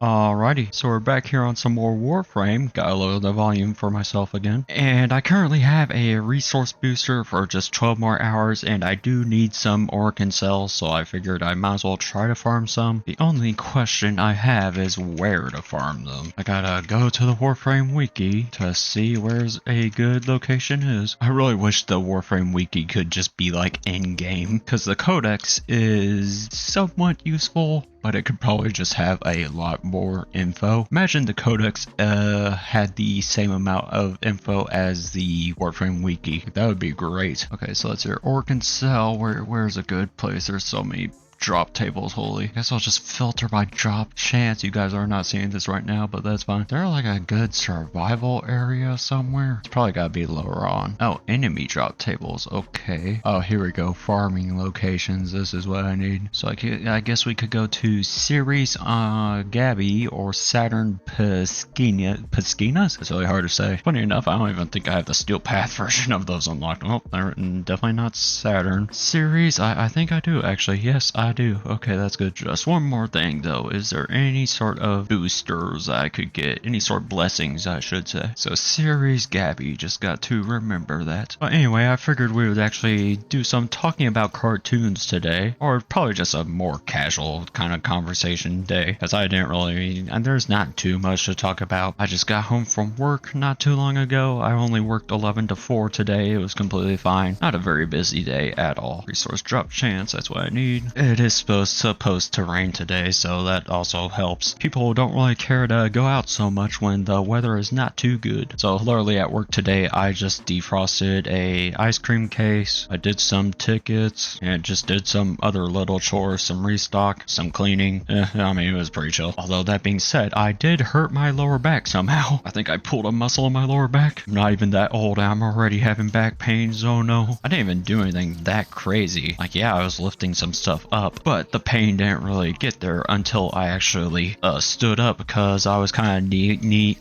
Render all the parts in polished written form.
Alrighty, so we're back here on some more Warframe. Gotta lower the volume for myself again. And I currently have a resource booster for just 12 more hours, and I do need some Orkin cells, so I figured I might as well try to farm some. The only question I have is where to farm them. I gotta go to the Warframe wiki to see where's a good location is. I really wish the Warframe wiki could just be like in-game, because the codex is somewhat useful, but it could probably just have a lot more info. Imagine the codex had the same amount of info as the Warframe wiki. That would be great. Okay, so let's hear Orkin Cell. Where's a good place? There's so many drop tables, holy. I guess I'll just filter by drop chance. You guys are not seeing this right now, but that's fine. There like a good survival area somewhere? It's probably gotta be lower on. Oh, enemy drop tables. Okay. Oh, here we go. Farming locations. This is what I need. So I guess we could go to Ceres Gabby or Saturn Pesquinas? It's really hard to say. Funny enough, I don't even think I have the Steel Path version of those unlocked. Oh, they're definitely not Saturn. Ceres, I think I do actually. Yes, I do. Okay, that's good. Just one more thing though. Is there any sort of boosters I could get? Any sort of blessings, I should say. So Ceres Gabby, just got to remember that. But anyway, I figured we would actually do some talking about cartoons today. Or probably just a more casual kind of conversation day. Because I didn't really, and there's not too much to talk about. I just got home from work not too long ago. I only worked 11 to 4 today. It was completely fine. Not a very busy day at all. Resource drop chance, that's what I need. It is supposed to rain today, so that also helps. People don't really care to go out so much when the weather is not too good. So literally at work today, I just defrosted a ice cream case. I did some tickets and just did some other little chores, some restock, some cleaning. I mean, it was pretty chill. Although that being said, I did hurt my lower back somehow. I think I pulled a muscle in my lower back. I'm not even that old. I'm already having back pains. Oh no. I didn't even do anything that crazy. Like, yeah, I was lifting some stuff up, but the pain didn't really get there until I actually stood up, because I was kind of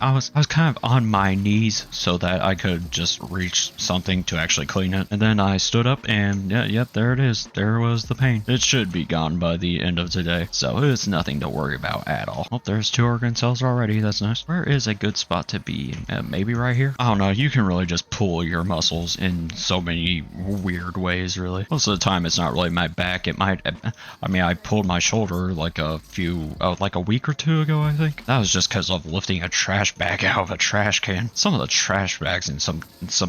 I was kind of on my knees so that I could just reach something to actually clean it. And then I stood up and yep, there it is. There was the pain. It should be gone by the end of today, so it's nothing to worry about at all. Oh, there's 2 organ cells already. That's nice. Where is a good spot to be? Maybe right here? I don't know. You can really just pull your muscles in so many weird ways, really. Most of the time, it's not really my back. It might, I mean, I pulled my shoulder like like a week or 2 ago, I think. That was just because of lifting a trash bag out of a trash can. Some of the trash bags in some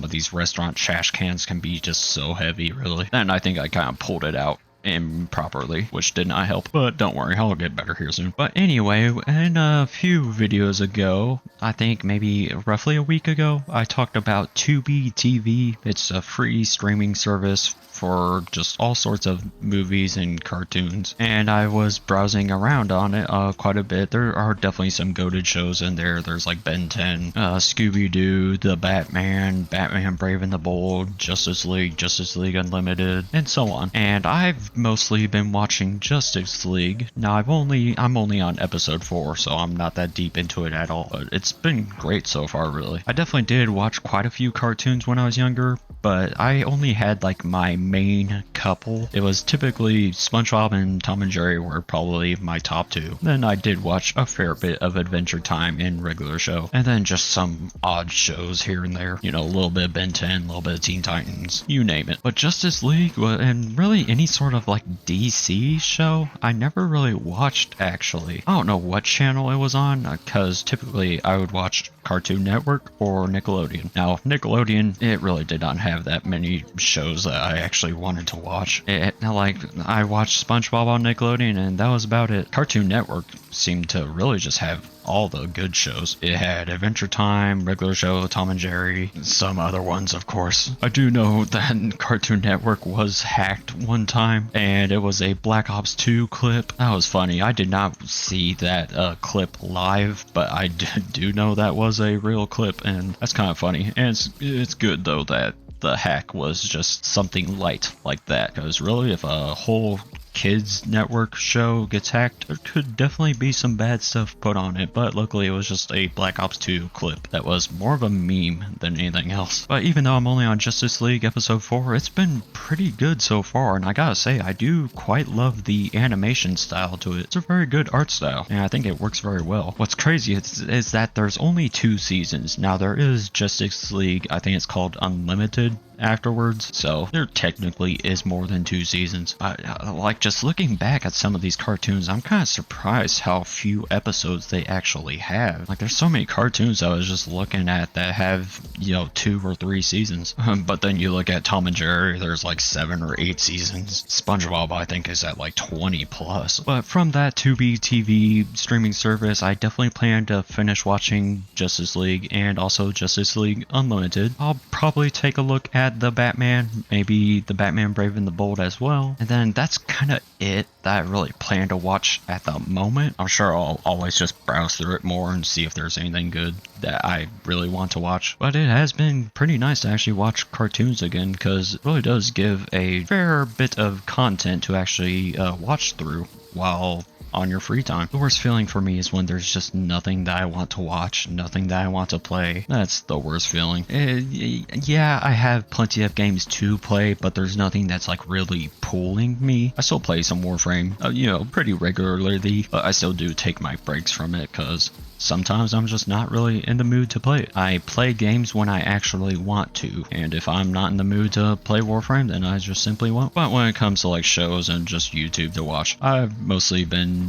of these restaurant trash cans can be just so heavy, really. And I think I kind of pulled it out improperly, which did not help, but don't worry, I'll get better here soon. But anyway, in a few videos ago, I think maybe roughly a week ago, I talked about TubiTV. It's a free streaming service for just all sorts of movies and cartoons, and I was browsing around on it quite a bit. There are definitely some goated shows in there. There's like Ben 10, Scooby-Doo, The Batman, Batman Brave and the Bold, Justice League Unlimited, and so on. And I've mostly been watching Justice League. Now I'm only on episode 4, so I'm not that deep into it at all, but it's been great so far, really. I definitely did watch quite a few cartoons when I was younger, but I only had like my main couple. It was typically SpongeBob and Tom and Jerry were probably my top 2. Then I did watch a fair bit of Adventure Time and regular show, and then just some odd shows here and there. You know, a little bit of Ben 10, a little bit of Teen Titans, you name it. But Justice League and really any sort of like DC show, I never really watched actually. I don't know what channel it was on, because typically I would watch Cartoon Network or Nickelodeon. Now, Nickelodeon, it really did not have that many shows that I actually wanted to watch. Like, I watched SpongeBob on Nickelodeon, and that was about it. Cartoon Network seemed to really just have all the good shows. It had Adventure Time, regular show, Tom and Jerry, some other ones, of course. I do know that Cartoon Network was hacked one time, and it was a Black Ops 2 clip. That was funny. I did not see that clip live, but I do know that was a real clip, and that's kind of funny. And it's good, though, that the hack was just something light like that, because really, if a whole kids network show gets hacked, there could definitely be some bad stuff put on it, but luckily it was just a Black Ops 2 clip that was more of a meme than anything else. But even though I'm only on Justice League episode 4, it's been pretty good so far, and I gotta say, I do quite love the animation style to it. It's a very good art style, and I think it works very well. What's crazy is that there's only 2 seasons. Now there is Justice League, I think it's called Unlimited, afterwards, so there technically is more than 2 seasons. Like, just looking back at some of these cartoons, I'm kind of surprised how few episodes they actually have. Like, there's so many cartoons I was just looking at that have, you know, 2 or 3 seasons. But then you look at Tom and Jerry, there's like 7 or 8 seasons. SpongeBob, I think, is at like 20 plus. But from that TubiTV streaming service, I definitely plan to finish watching Justice League and also Justice League Unlimited. I'll probably take a look at the Batman, maybe the Batman Brave and the Bold as well. And then that's kind of it that I really plan to watch at the moment. I'm sure I'll always just browse through it more and see if there's anything good that I really want to watch. But it has been pretty nice to actually watch cartoons again, because it really does give a fair bit of content to actually watch through while on your free time. The worst feeling for me is when there's just nothing that I want to watch, nothing that I want to play. That's the worst feeling. Yeah, I have plenty of games to play, but there's nothing that's like really pulling me. I still play some Warframe, you know, pretty regularly, but I still do take my breaks from it because sometimes I'm just not really in the mood to play it. I play games when I actually want to, and if I'm not in the mood to play Warframe, then I just simply won't. But when it comes to like shows and just YouTube to watch, I've mostly been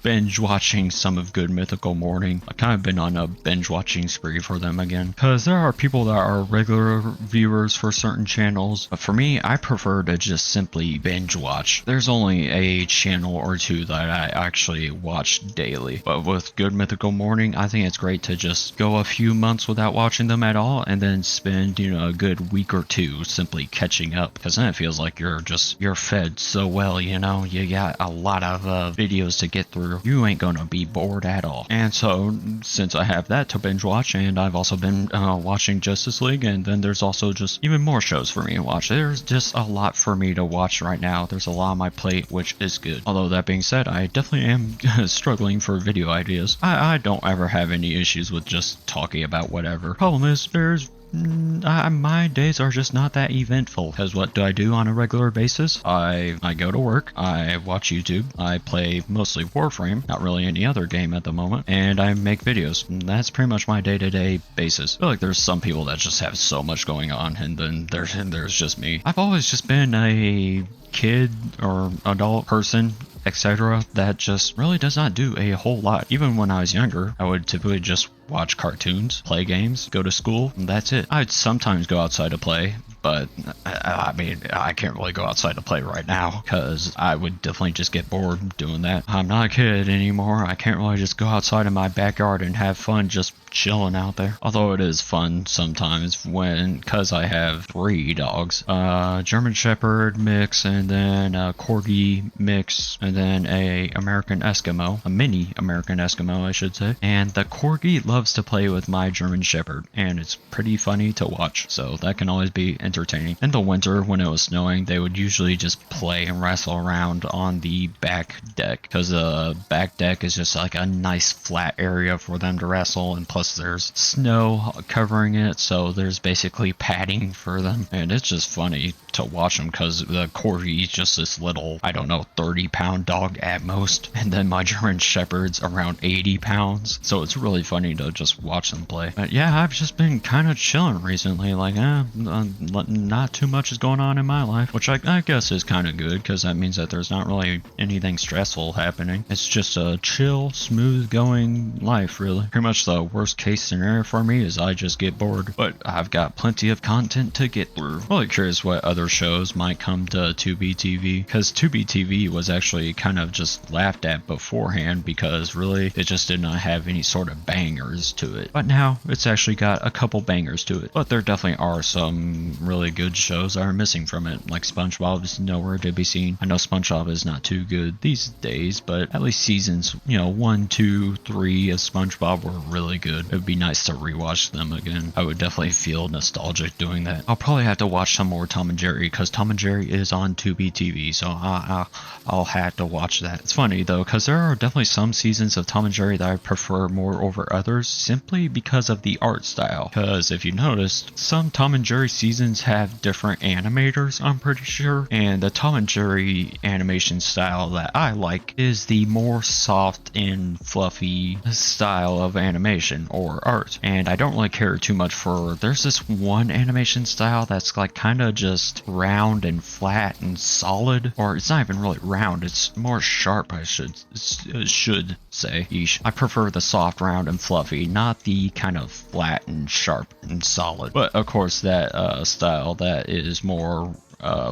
binge watching some of Good Mythical Morning. I've kind of been on a binge watching spree for them again, because there are people that are regular viewers for certain channels, but for me, I prefer to just simply binge watch. There's only a channel or two that I actually watch daily, but with Good Mythical Morning, I think it's great to just go a few months without watching them at all, and then spend, you know, a good week or two simply catching up, because then it feels like you're fed so well, you know, you got a lot of videos to get through. You ain't gonna be bored at all. And so, since I have that to binge watch, and I've also been watching Justice League, and then there's also just even more shows for me to watch. There's just a lot for me to watch right now. There's a lot on my plate, which is good. Although that being said, I definitely am struggling for video ideas. I don't ever have any issues with just talking about whatever. Problem is, my days are just not that eventful, because what do I do on a regular basis? I go to work, I watch YouTube, I play mostly Warframe, not really any other game at the moment, and I make videos. And that's pretty much my day-to-day basis. I feel like there's some people that just have so much going on, and then there's just me. I've always just been a kid or adult person, etc., that just really does not do a whole lot. Even when I was younger, I would typically just watch cartoons, play games, go to school, and that's it. I'd sometimes go outside to play, but I mean, I can't really go outside to play right now because I would definitely just get bored doing that. I'm not a kid anymore. I can't really just go outside in my backyard and have fun just chilling out there. Although it is fun sometimes because I have 3 dogs. German Shepherd mix, and then a Corgi mix, and then a American Eskimo, a mini American Eskimo I should say. And the Corgi loves to play with my German Shepherd, and it's pretty funny to watch, so that can always be entertaining. In the winter, when it was snowing, they would usually just play and wrestle around on the back deck, because the back deck is just like a nice flat area for them to wrestle, and plus there's snow covering it, so there's basically padding for them, and it's just funny to watch them because the Corgi is just this little, I don't know, 30-pound dog at most, and then my German Shepherd's around 80 pounds, so it's really funny to just watch them play. But yeah, I've just been kind of chilling recently, like, not too much is going on in my life, which I guess is kind of good, because that means that there's not really anything stressful happening. It's just a chill, smooth going life, really. Pretty much the worst case scenario for me is I just get bored, but I've got plenty of content to get through. Really curious what other shows might come to TubiTV, because TubiTV was actually kind of just laughed at beforehand because really it just did not have any sort of bangers to it. But now it's actually got a couple bangers to it. But there definitely are some really really good shows are missing from it. Like SpongeBob is nowhere to be seen. I know SpongeBob is not too good these days, but at least seasons, 1, 2, 3 of SpongeBob were really good. It would be nice to rewatch them again. I would definitely feel nostalgic doing that. I'll probably have to watch some more Tom and Jerry because Tom and Jerry is on TubiTV, so I'll have to watch that. It's funny though, because there are definitely some seasons of Tom and Jerry that I prefer more over others simply because of the art style. Because if you noticed, some Tom and Jerry seasons have different animators, I'm pretty sure, and the Tom and Jerry animation style that I like is the more soft and fluffy style of animation or art. And I don't really care too much for, there's this one animation style that's like kind of just round and flat and solid, or it's not even really round, it's more sharp, I should say. Eesh. I prefer the soft, round, and fluffy, not the kind of flat and sharp and solid. But of course, that style that is more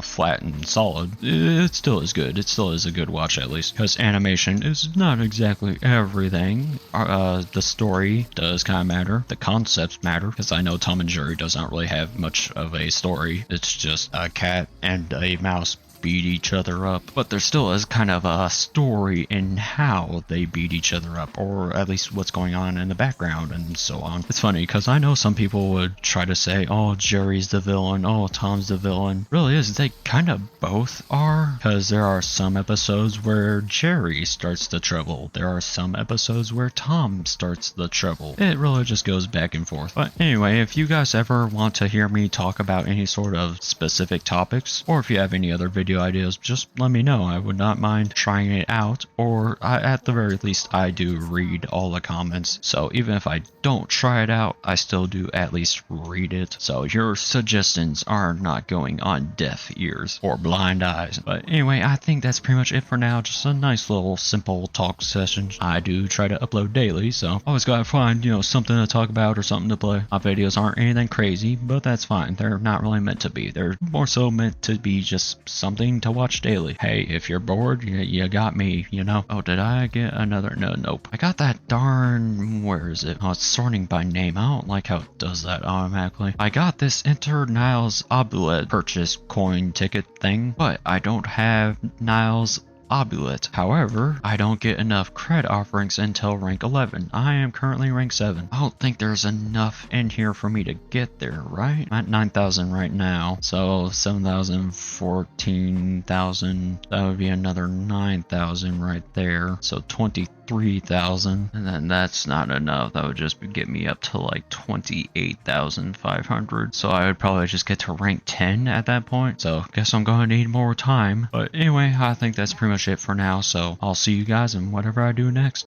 flat and solid, it still is good. It still is a good watch, at least, because animation is not exactly everything. The story does kind of matter. The concepts matter, because I know Tom and Jerry does not really have much of a story. It's just a cat and a mouse beat each other up, but there still is kind of a story in how they beat each other up, or at least what's going on in the background and so on. It's funny because I know some people would try to say, oh, Jerry's the villain, oh, Tom's the villain. Really is, they kind of both are, because there are some episodes where Jerry starts the trouble. There are some episodes where Tom starts the trouble. It really just goes back and forth. But anyway, if you guys ever want to hear me talk about any sort of specific topics, or if you have any other video ideas, just let me know. I would not mind trying it out, or at the very least, I do read all the comments. So even if I don't try it out, I still do at least read it. So your suggestions are not going on deaf ears or blind eyes. But anyway, I think that's pretty much it for now. Just a nice little simple talk session. I do try to upload daily, so always gotta find, something to talk about or something to play. My videos aren't anything crazy, but that's fine. They're not really meant to be. They're more so meant to be just something to watch daily. Hey, if you're bored, you got me, Oh, did I get another? Nope. I got that darn, where is it? Oh, it's sorting by name. I don't like how it does that automatically. I got this Enter Niles Obulet purchase coin ticket thing, but I don't have Niles Obulet. However, I don't get enough cred offerings until rank 11. I am currently rank 7. I don't think there's enough in here for me to get there, right? I'm at 9,000 right now, so 7,000, 14,000, that would be another 9,000 right there, so 23,000, and then that's not enough. That would just get me up to like 28,500, so I would probably just get to rank 10 at that point, so guess I'm gonna need more time. But anyway, I think that's pretty much it for now, so I'll see you guys in whatever I do next.